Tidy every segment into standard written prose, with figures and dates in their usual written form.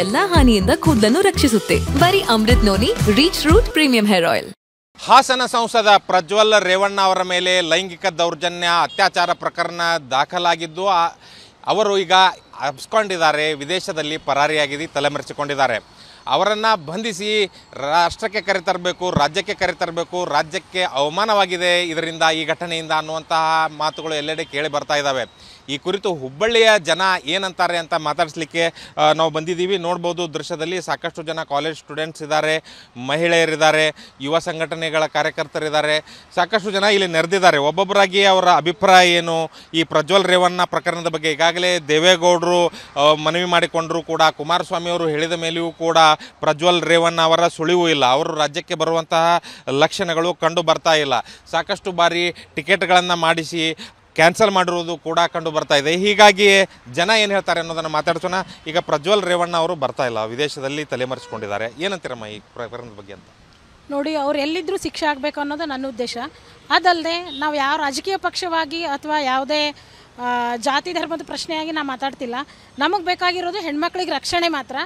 ಎಲ್ಲಾ ಹಾನಿಯಿಂದ ಕೂದಲನ್ನು ರಕ್ಷಿಸುತ್ತೆ. ಬರೀ Amrut noni reach root premium hair oil. Hassan ಸಂಸದ ಪ್ರಜ್ವಲ್ ರೇವಣ್ಣ ಅವರ ಮೇಲೆ ಲೈಂಗಿಕ ದೌರ್ಜನ್ಯ ಅತ್ಯಾಚಾರ ಪ್ರಕರಣ ದಾಖಲಾಗಿದ್ದು ಅವರು ಈಗ ಅಪ್ಸ್ಕೊಂಡಿದ್ದಾರೆ, ವಿದೇಶದಲ್ಲಿ ಪರಾರಿಯಾಗಿ ತಲೆಮರೆಸಿಕೊಂಡಿದ್ದಾರೆ. ಅವರನ್ನು ಬಂಧಿಸಿ ರಾಷ್ಟ್ರಕ್ಕೆ ಕರೆತರಬೇಕು, ರಾಜ್ಯಕ್ಕೆ ಕರೆತರಬೇಕು, ರಾಜ್ಯಕ್ಕೆ ಅವಮಾನವಾಗಿದೆ ಇದರಿಂದ, ಈ ಘಟನೆಯಿಂದ ಅನ್ನುವಂತಹ ಮಾತುಗಳು ಎಲ್ಲೆಡೆ ಕೇಳಿ ಬರ್ತಾ ಇದ್ದಾವೆ. ಈ ಕುರಿತು ಹುಬ್ಬಳ್ಳಿಯ ಜನ ಏನಂತಾರೆ ಅಂತ ಮಾತಾಡಿಸ್ಲಿಕ್ಕೆ ನಾವು ಬಂದಿದ್ದೀವಿ. ನೋಡ್ಬೋದು ದೃಶ್ಯದಲ್ಲಿ ಸಾಕಷ್ಟು ಜನ ಕಾಲೇಜ್ ಸ್ಟೂಡೆಂಟ್ಸ್ ಇದ್ದಾರೆ, ಮಹಿಳೆಯರಿದ್ದಾರೆ, ಯುವ ಸಂಘಟನೆಗಳ ಕಾರ್ಯಕರ್ತರಿದ್ದಾರೆ, ಸಾಕಷ್ಟು ಜನ ಇಲ್ಲಿ ನೆರೆದಿದ್ದಾರೆ. ಒಬ್ಬೊಬ್ಬರಾಗಿ ಅವರ ಅಭಿಪ್ರಾಯ ಏನು ಈ ಪ್ರಜ್ವಲ್ ರೇವಣ್ಣ ಪ್ರಕರಣದ ಬಗ್ಗೆ. ಈಗಾಗಲೇ ದೇವೇಗೌಡರು ಮನವಿ ಮಾಡಿಕೊಂಡರೂ ಕೂಡ, ಕುಮಾರಸ್ವಾಮಿ ಅವರು ಹೇಳಿದ ಮೇಲೆಯೂ ಕೂಡ ಪ್ರಜ್ವಲ್ ರೇವಣ್ಣ ಅವರ ಸುಳಿವು ಇಲ್ಲ. ಅವರು ರಾಜ್ಯಕ್ಕೆ ಬರುವಂತಹ ಲಕ್ಷಣಗಳು ಕಂಡು ಬರ್ತಾ ಇಲ್ಲ. ಸಾಕಷ್ಟು ಬಾರಿ ಟಿಕೆಟ್ಗಳನ್ನು ಮಾಡಿಸಿ ಕ್ಯಾನ್ಸಲ್ ಮಾಡಿರುವುದು ಕೂಡ ಕಂಡು ಬರ್ತಾ ಇದೆ. ಹೀಗಾಗಿ ಜನ ಏನು ಹೇಳ್ತಾರೆ ಅನ್ನೋದನ್ನು ಮಾತಾಡ್ಸೋಣ. ಈಗ ಪ್ರಜ್ವಲ್ ರೇವಣ್ಣ ಅವರು ಬರ್ತಾ ಇಲ್ಲ, ವಿದೇಶದಲ್ಲಿ ತಲೆಮರೆಸಿಕೊಂಡಿದ್ದಾರೆ. ಏನಂತೀರಮ್ಮ ಈ ಪ್ರಕರಣದ ಬಗ್ಗೆ ಅಂತ? ನೋಡಿ, ಅವ್ರು ಎಲ್ಲಿದ್ದರೂ ಶಿಕ್ಷೆ ಆಗಬೇಕು ಅನ್ನೋದು ನನ್ನ ಉದ್ದೇಶ. ಅದಲ್ಲದೆ ನಾವು ಯಾವ ರಾಜಕೀಯ ಪಕ್ಷವಾಗಿ ಅಥವಾ ಯಾವುದೇ ಜಾತಿ ಧರ್ಮದ ಪ್ರಶ್ನೆಯಾಗಿ ನಾವು ಮಾತಾಡ್ತಿಲ್ಲ. ನಮಗೆ ಬೇಕಾಗಿರೋದು ಹೆಣ್ಮಕ್ಳಿಗೆ ರಕ್ಷಣೆ ಮಾತ್ರ.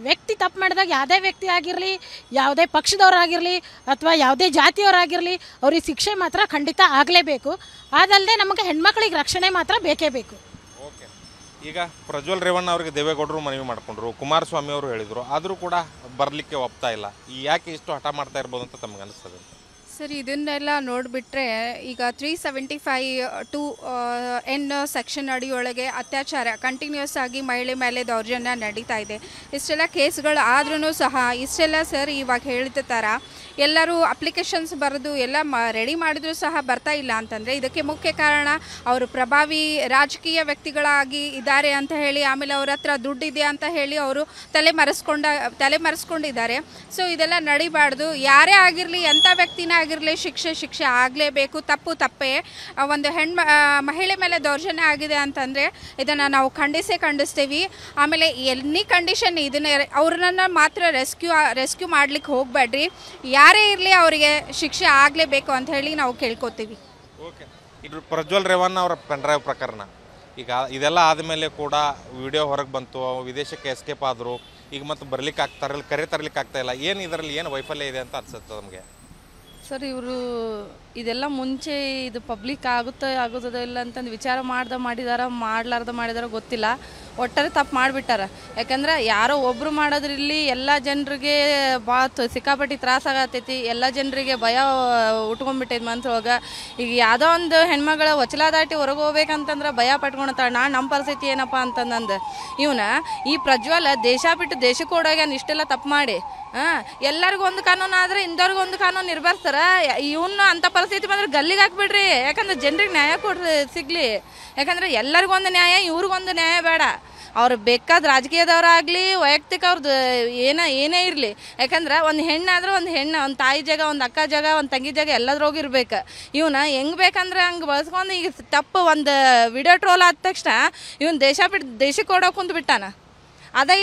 ವ್ಯಕ್ತಿ ತಪ್ಪು ಮಾಡಿದಾಗ ಯಾವುದೇ ವ್ಯಕ್ತಿ ಆಗಿರಲಿ, ಯಾವುದೇ ಪಕ್ಷದವರಾಗಿರಲಿ ಅಥವಾ ಯಾವುದೇ ಜಾತಿಯವರಾಗಿರಲಿ, ಅವ್ರಿಗೆ ಶಿಕ್ಷೆ ಮಾತ್ರ ಖಂಡಿತ ಆಗಲೇಬೇಕು. ಅದಲ್ಲದೆ ನಮಗೆ ಹೆಣ್ಮಕ್ಳಿಗೆ ರಕ್ಷಣೆ ಮಾತ್ರ ಬೇಕೇ ಬೇಕು. ಓಕೆ, ಈಗ ಪ್ರಜ್ವಲ್ ರೇವಣ್ಣ ಅವರಿಗೆ ದೇವೇಗೌಡರು ಮನವಿ ಮಾಡಿಕೊಂಡ್ರು, ಕುಮಾರಸ್ವಾಮಿ ಅವರು ಹೇಳಿದರು, ಆದರೂ ಕೂಡ ಬರಲಿಕ್ಕೆ ಒಪ್ತಾ ಇಲ್ಲ. ಯಾಕೆ ಇಷ್ಟು ಹಠ ಮಾಡ್ತಾ ಇರ್ಬೋದು ಅಂತ ತಮಗೆ ಅನಿಸ್ತದೆ? ಸರ್, ಇದನ್ನೆಲ್ಲ ನೋಡಿಬಿಟ್ರೆ ಈಗ 375(2) ಸೆಕ್ಷನ್ ಅಡಿಯೊಳಗೆ ಅತ್ಯಾಚಾರ ಕಂಟಿನ್ಯೂಸ್ ಆಗಿ ಮಹಿಳೆ ಮೇಲೆ ದೌರ್ಜನ್ಯ ನಡೀತಾ ಇದೆ. ಇಷ್ಟೆಲ್ಲ ಕೇಸ್ಗಳು ಆದ್ರೂ ಸಹ ಇಷ್ಟೆಲ್ಲ ಸರ್ ಇವಾಗ ಹೇಳಿದ ಥರ ಎಲ್ಲರೂ ಅಪ್ಲಿಕೇಶನ್ಸ್ ಬರೆದು ಎಲ್ಲ ರೆಡಿ ಮಾಡಿದರೂ ಸಹ ಬರ್ತಾ ಇಲ್ಲ ಅಂತಂದರೆ ಇದಕ್ಕೆ ಮುಖ್ಯ ಕಾರಣ ಅವರು ಪ್ರಭಾವಿ ರಾಜಕೀಯ ವ್ಯಕ್ತಿಗಳಾಗಿ ಇದ್ದಾರೆ ಅಂತ ಹೇಳಿ, ಆಮೇಲೆ ಅವ್ರ ಹತ್ರ ದುಡ್ಡಿದೆ ಅಂತ ಹೇಳಿ ಅವರು ತಲೆಮರೆಸ್ಕೊಂಡಿದ್ದಾರೆ. ಸೊ ಇದೆಲ್ಲ ನಡಿಬಾರ್ದು. ಯಾರೇ ಆಗಿರಲಿ, ಎಂಥ ವ್ಯಕ್ತಿನೇ ಆಗಿರಲಿ, ಶಿಕ್ಷೆ ಆಗಲೇಬೇಕು. ತಪ್ಪೇ. ಒಂದು ಮಹಿಳೆ ಮೇಲೆ ದೌರ್ಜನ್ಯ ಆಗಿದೆ ಅಂತಂದರೆ ಇದನ್ನು ನಾವು ಖಂಡಿಸ್ತೀವಿ. ಆಮೇಲೆ ಎನಿ ಕಂಡೀಷನ್ ಇದನ್ನ ಅವ್ರನ್ನ ಮಾತ್ರ ರೆಸ್ಕ್ಯೂ ಮಾಡ್ಲಿಕ್ಕೆ ಹೋಗಬೇಡ್ರಿ. ಯಾರೇ ಇರಲಿ ಅವರಿಗೆ ಶಿಕ್ಷೆ ಆಗಲೇಬೇಕು ಅಂತ ಹೇಳಿ ನಾವು ಕೇಳ್ಕೊತೀವಿ. ಓಕೆ, ಇದು ಪ್ರಜ್ವಲ್ ರೇವಣ್ಣ ಅವರ ಪೆನ್ಡ್ರೈವ್ ಪ್ರಕರಣ. ಈಗ ಇದೆಲ್ಲ ಆದಮೇಲೆ ಕೂಡ ವಿಡಿಯೋ ಹೊರಗೆ ಬಂತು, ವಿದೇಶಕ್ಕೆ ಎಸ್ಕೇಪ್ ಆದರು. ಈಗ ಮತ್ತು ಕರೆ ತರಲಿಕ್ಕೆ ಆಗ್ತಾ ಇಲ್ಲ. ಏನು ಇದರಲ್ಲಿ ಏನು ವೈಫಲ್ಯ ಇದೆ ಅಂತ ಅನ್ಸುತ್ತೆ ನಮಗೆ? ಸರ್, ಇವರು ಇದೆಲ್ಲ ಮುಂಚೆ ಇದು ಪಬ್ಲಿಕ್ ಆಗೋದೋ ಇಲ್ಲ ಅಂತಂದು ವಿಚಾರ ಮಾಡ್ಲಾರ್ದ ಗೊತ್ತಿಲ್ಲ. ಒಟ್ಟಾರೆ ತಪ್ಪು ಮಾಡಿಬಿಟ್ಟಾರ. ಯಾಕಂದ್ರೆ ಯಾರೋ ಒಬ್ಬರು ಮಾಡೋದ್ರಲ್ಲಿ ಎಲ್ಲ ಜನರಿಗೆ ಭಾಳ ಸಿಕ್ಕಾಪಟ್ಟಿ ತ್ರಾಸಾಗತ್ತೈತಿ. ಎಲ್ಲ ಜನರಿಗೆ ಭಯ ಉಟ್ಕೊಂಡ್ಬಿಟ್ಟೈತಿ ಮನ್ಸೊಳಗೆ. ಈಗ ಯಾವುದೋ ಒಂದು ಹೆಣ್ಮಗಳ ವಚಲ ದಾಟಿ ಹೊರಗೆ ಹೋಗ್ಬೇಕಂತಂದ್ರೆ ಭಯ ಪಟ್ಕೊಳ್ತಾಳೆ. ನಮ್ಮ ಪರಿಸ್ಥಿತಿ ಏನಪ್ಪ ಅಂತಂದು ಇವನ ಈ ಪ್ರಜ್ವಲ್ ದೇಶ ಬಿಟ್ಟು ದೇಶಕ್ಕೆ ಓಡೋಗ್ಯಾನ ಇಷ್ಟೆಲ್ಲ ತಪ್ಪು ಮಾಡಿ. ಎಲ್ಲರಿಗೂ ಒಂದು ಕಾನೂನು ಆದರೆ ಇಂಥವ್ರಿಗೂ ಒಂದು ಕಾನೂನು ನಿರ್ಬರ್ಸ್ತಾರ. ಇವನು ಅಂಥ ಪರಿಸ್ಥಿತಿ ಬಂದ್ರೆ ಗಲ್ಲಿಗೆ ಹಾಕ್ಬಿಡ್ರಿ. ಯಾಕಂದ್ರೆ ಜನರಿಗೆ ನ್ಯಾಯ ಸಿಗಲಿ. ಯಾಕಂದ್ರೆ ಎಲ್ಲರಿಗೊಂದು ನ್ಯಾಯ, ಇವ್ರಿಗೊಂದು ನ್ಯಾಯ ಬೇಡ. ಅವ್ರು ಬೇಕಾದ ರಾಜಕೀಯದವರಾಗಲಿ, ವೈಯಕ್ತಿಕ ಅವ್ರದ್ದು ಏನೇ ಇರಲಿ. ಯಾಕಂದ್ರೆ ಒಂದು ಹೆಣ್ಣಾದ್ರೆ ಒಂದು ತಾಯಿ ಜಾಗ, ಒಂದು ಅಕ್ಕ ಜಾಗ, ಒಂದು ತಂಗಿ ಜಾಗ ಎಲ್ಲದ್ರೋಗಿರ್ಬೇಕು. ಇವನ ಹೆಂಗೆ ಬೇಕಂದ್ರೆ ಹಂಗೆ ಬಳಸ್ಕೊಂಡು ಈಗ ತಪ್ಪು ಒಂದು ವಿಡಿಯೋ ಟ್ರೋಲ್ ಆದ ತಕ್ಷಣ ಇವನು ದೇಶ ಬಿಟ್ಟು ದೇಶಕ್ಕೆ ಓಡೋಕೆ ಕುಂತ್ಬಿಟ್ಟಾನ.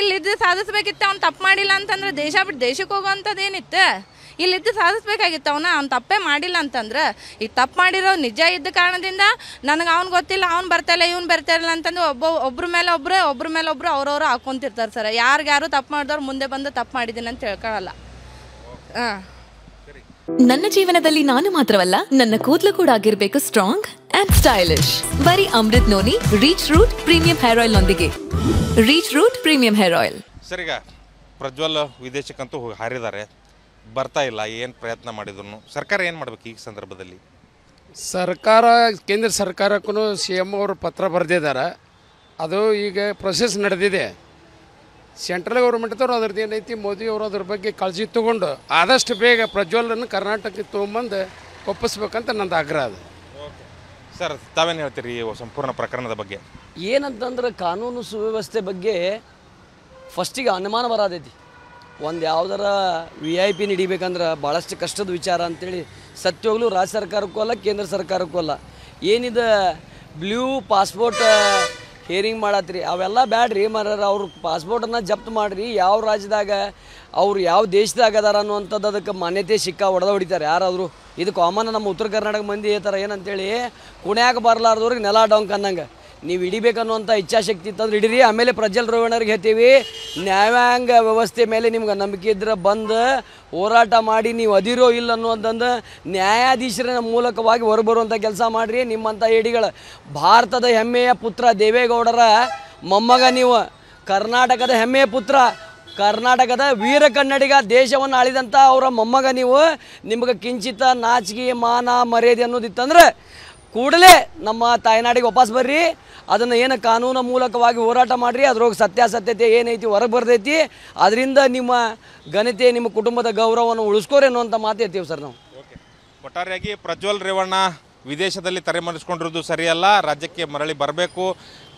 ಇಲ್ಲಿದ್ದು ಸಾಧಿಸ್ಬೇಕಿತ್ತು. ಅವ್ನು ತಪ್ಪು ಮಾಡಿಲ್ಲ ಅಂತಂದ್ರೆ ದೇಶ ಬಿಟ್ಟು ದೇಶಕ್ಕೆ ಹೋಗೋವಂಥದ್ದೇನಿತ್ತು? ಇಲ್ಲಿದ್ದು ಸಾಧಿಸ್ಬೇಕಾಗಿತ್ತು. ಅವ್ನು ತಪ್ಪೇ ಮಾಡಿಲ್ಲ ಅಂತಂದ್ರೆ, ಈಗ ತಪ್ಪು ಮಾಡಿರೋ ನಿಜ ಇದ್ದ ಕಾರಣದಿಂದ ನನಗೆ ಅವ್ನು ಗೊತ್ತಿಲ್ಲ, ಅವ್ನು ಬರ್ತಾಯಿಲ್ಲ, ಇವ್ನು ಬರ್ತಾಯಿಲ್ಲ ಅಂತಂದು ಒಬ್ರ ಮೇಲೆ ಒಬ್ರು ಅವ್ರವ್ರು ಹಾಕ್ಕೊಂತಿರ್ತಾರೆ ಸರ್. ಯಾರು ತಪ್ಪು ಮಾಡಿದವ್ರು ಮುಂದೆ ಬಂದು ತಪ್ಪು ಮಾಡಿದ್ದೀನಿ ಅಂತ ಹೇಳ್ಕೊಳ್ಳಲ್ಲ. ನನ್ನ ಜೀವನದಲ್ಲಿ ನಾನು ಮಾತ್ರವಲ್ಲ, ನನ್ನ ಕೂದಲು ಕೂಡ ಆಗಿರ್ಬೇಕು ಸ್ಟ್ರಾಂಗ್ ಅಂಡ್ ಸ್ಟೈಲಿಶ್. ಬರೀ Amrut noni reach root premium hair oil ನೊಂದಿಗೆ. Reach root premium hair oil. Sir, ಈಗ ಪ್ರಜ್ವಲ್ ವಿದೇಶಕ್ಕಂತೂ ಹಾರಿದ್ದಾರೆ, ಬರ್ತಾ ಇಲ್ಲ. ಏನು ಪ್ರಯತ್ನ ಮಾಡಿದ್ರು ಸರ್ಕಾರ ಏನು ಮಾಡ್ಬೇಕು ಈ ಸಂದರ್ಭದಲ್ಲಿ? ಕೇಂದ್ರ ಸರ್ಕಾರಕ್ಕೂ CM ಅವರು ಪತ್ರ ಬರೆದಿದ್ದಾರೆ. ಅದು ಈಗ ಪ್ರೊಸೆಸ್ ನಡೆದಿದೆ. ಸೆಂಟ್ರಲ್ ಗೌರ್ಮೆಂಟ್ದವ್ರು ಅದ್ರದ್ದು ಏನೈತಿ, ಮೋದಿ ಅವರು ಅದ್ರ ಬಗ್ಗೆ ಕಾಳಜಿ ತೊಗೊಂಡು ಆದಷ್ಟು ಬೇಗ ಪ್ರಜ್ವಲನ್ನು ಕರ್ನಾಟಕಕ್ಕೆ ತೊಗೊಂಬಂದು ಒಪ್ಪಿಸ್ಬೇಕಂತ ನಂದು ಆಗ್ರಹ ಅದು. ಸರ್, ತಾವೇನು ಹೇಳ್ತೀರಿ ಈ ಸಂಪೂರ್ಣ ಪ್ರಕರಣದ ಬಗ್ಗೆ? ಏನಂತಂದ್ರೆ ಕಾನೂನು ಸುವ್ಯವಸ್ಥೆ ಬಗ್ಗೆ ಫಸ್ಟಿಗೆ ಅನುಮಾನ ಬರತೈತಿ. ಒಂದು ಯಾವ್ದಾರ VIP ನಡಿಬೇಕಂದ್ರೆ ಭಾಳಷ್ಟು ಕಷ್ಟದ ವಿಚಾರ ಅಂಥೇಳಿ ಸತ್ಯವಾಗ್ಲೂ ರಾಜ್ಯ ಸರ್ಕಾರಕ್ಕೂ ಅಲ್ಲ, ಕೇಂದ್ರ ಸರ್ಕಾರಕ್ಕೂ ಅಲ್ಲ. ಏನಿದೆ ಬ್ಲೂ ಪಾಸ್ಪೋರ್ಟ್ ಹೇರಿಂಗ್ ಮಾಡತ್ರಿ, ಅವೆಲ್ಲ ಬ್ಯಾಡ್ರಿ ಮರ. ಅವ್ರ ಪಾಸ್ಪೋರ್ಟನ್ನು ಜಪ್ತು ಮಾಡಿರಿ. ಯಾವ ರಾಜ್ಯದಾಗ ಅವ್ರು ಯಾವ ದೇಶದಾಗ ಅದಾರ ಅನ್ನುವಂಥದ್ದು ಅದಕ್ಕೆ ಮಾನ್ಯತೆ ಹೊಡೆದಿದ್ದಾರೆ ಯಾರಾದರೂ. ಇದು ಕಾಮನ್ ನಮ್ಮ ಉತ್ತರ ಕರ್ನಾಟಕ ಮಂದಿ ಹೇಳ್ತಾರೆ ಏನಂತೇಳಿ, ಕುಣ್ಯಾಗ ಬರಲಾರ್ದವ್ರಿಗೆ ನೆಲ ಡೊಂಕ್ ಅನ್ನಂಗೆ. ನೀವು ಹಿಡಿಬೇಕನ್ನುವಂಥ ಇಚ್ಛಾಶಕ್ತಿ ಇತ್ತಂದ್ರೆ ಹಿಡೀರಿ. ಆಮೇಲೆ ಪ್ರಜ್ವಲ್ ರೇವಣ್ಣರಿಗೆ ಹೇಳ್ತೀವಿ, ನ್ಯಾಯಾಂಗ ವ್ಯವಸ್ಥೆ ಮೇಲೆ ನಿಮ್ಗೆ ನಂಬಿಕೆ ಇದ್ರೆ ಬಂದು ಹೋರಾಟ ಮಾಡಿ ನೀವು ಅದಿರೋ ಇಲ್ಲ ಅನ್ನುವಂಥದ್ದು ನ್ಯಾಯಾಧೀಶರ ಮೂಲಕವಾಗಿ ಹೊರಬರುವಂಥ ಕೆಲಸ ಮಾಡಿರಿ. ನಿಮ್ಮಂಥ ಹೇಡಿಗಳ ಭಾರತದ ಹೆಮ್ಮೆಯ ಪುತ್ರ ದೇವೇಗೌಡರ ಮೊಮ್ಮಗ ನೀವು, ಕರ್ನಾಟಕದ ಹೆಮ್ಮೆಯ ಪುತ್ರ, ಕರ್ನಾಟಕದ ವೀರ ಕನ್ನಡಿಗ, ದೇಶವನ್ನು ಆಳಿದಂಥ ಅವರ ಮೊಮ್ಮಗ ನೀವು. ನಿಮ್ಗೆ ಕಿಂಚಿತ ನಾಚಿಕೆ ಮಾನ ಮರ್ಯಾದೆ ಅನ್ನೋದಿತ್ತಂದ್ರೆ ಕೂಡಲೇ ನಮ್ಮ ತಾಯ್ನಾಡಿಗೆ ವಾಪಸ್ ಬರ್ರಿ. ಅದನ್ನು ಏನು ಕಾನೂನು ಮೂಲಕವಾಗಿ ಹೋರಾಟ ಮಾಡಿರಿ. ಅದ್ರೊಳಗೆ ಸತ್ಯಾಸತ್ಯತೆ ಏನೈತಿ ಹೊರಗೆ ಬರ್ತೈತಿ. ಅದರಿಂದ ನಿಮ್ಮ ಘನತೆ, ನಿಮ್ಮ ಕುಟುಂಬದ ಗೌರವವನ್ನು ಉಳಿಸ್ಕೋರಿ ಅನ್ನುವಂಥ ಮಾತು ಹೇಳ್ತೀವಿ ಸರ್ ನಾವು. ಓಕೆ, ಒಟ್ಟಾರೆಯಾಗಿ ಪ್ರಜ್ವಲ್ ರೇವಣ್ಣ ವಿದೇಶದಲ್ಲಿ ತಲೆಮರೆಸ್ಕೊಂಡಿರೋದು ಸರಿಯಲ್ಲ. ರಾಜ್ಯಕ್ಕೆ ಮರಳಿ ಬರಬೇಕು,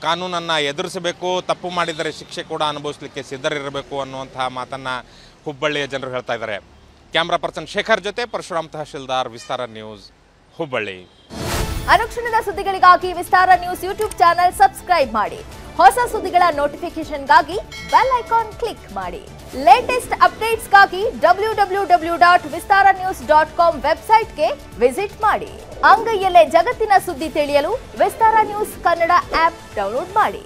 ಕಾನೂನನ್ನು ಎದುರಿಸಬೇಕು, ತಪ್ಪು ಮಾಡಿದರೆ ಶಿಕ್ಷೆ ಕೂಡ ಅನುಭವಿಸಲಿಕ್ಕೆ ಸಿದ್ಧರಿರಬೇಕು ಅನ್ನುವಂತಹ ಮಾತನ್ನು ಹುಬ್ಬಳ್ಳಿಯ ಜನರು ಹೇಳ್ತಾ ಇದ್ದಾರೆ. ಕ್ಯಾಮ್ರಾ ಪರ್ಸನ್ ಶೇಖರ್ ಜೊತೆ ಪರಶುರಾಮ್ ತಹಶೀಲ್ದಾರ್, ವಿಸ್ತಾರ ನ್ಯೂಸ್, ಹುಬ್ಬಳ್ಳಿ. ಅನುಕ್ಷಣದ ಸುದ್ದಿಗಳಿಗಾಗಿ ವಿಸ್ತಾರ ನ್ಯೂಸ್ ಯೂಟ್ಯೂಬ್ ಚಾನೆಲ್ ಸಬ್ಸ್ಕ್ರೈಬ್ ಮಾಡಿ. ಹೊಸ ಸುದ್ದಿಗಳ ನೋಟಿಫಿಕೇಶನ್ಗಾಗಿ ಬೆಲ್ ಐಕಾನ್ ಕ್ಲಿಕ್ ಮಾಡಿ. ಲೇಟೆಸ್ಟ್ ಅಪ್ಡೇಟ್ಸ್ಗಾಗಿ www.vistaranews.com ವೆಬ್ಸೈಟ್ಗೆ ವಿಸಿಟ್ ಮಾಡಿ. ಅಂಗೈಯಲ್ಲೇ ಜಗತ್ತಿನ ಸುದ್ದಿ ತಿಳಿಯಲು ವಿಸ್ತಾರ ನ್ಯೂಸ್ ಕನ್ನಡ ಆಪ್ ಡೌನ್ಲೋಡ್ ಮಾಡಿ.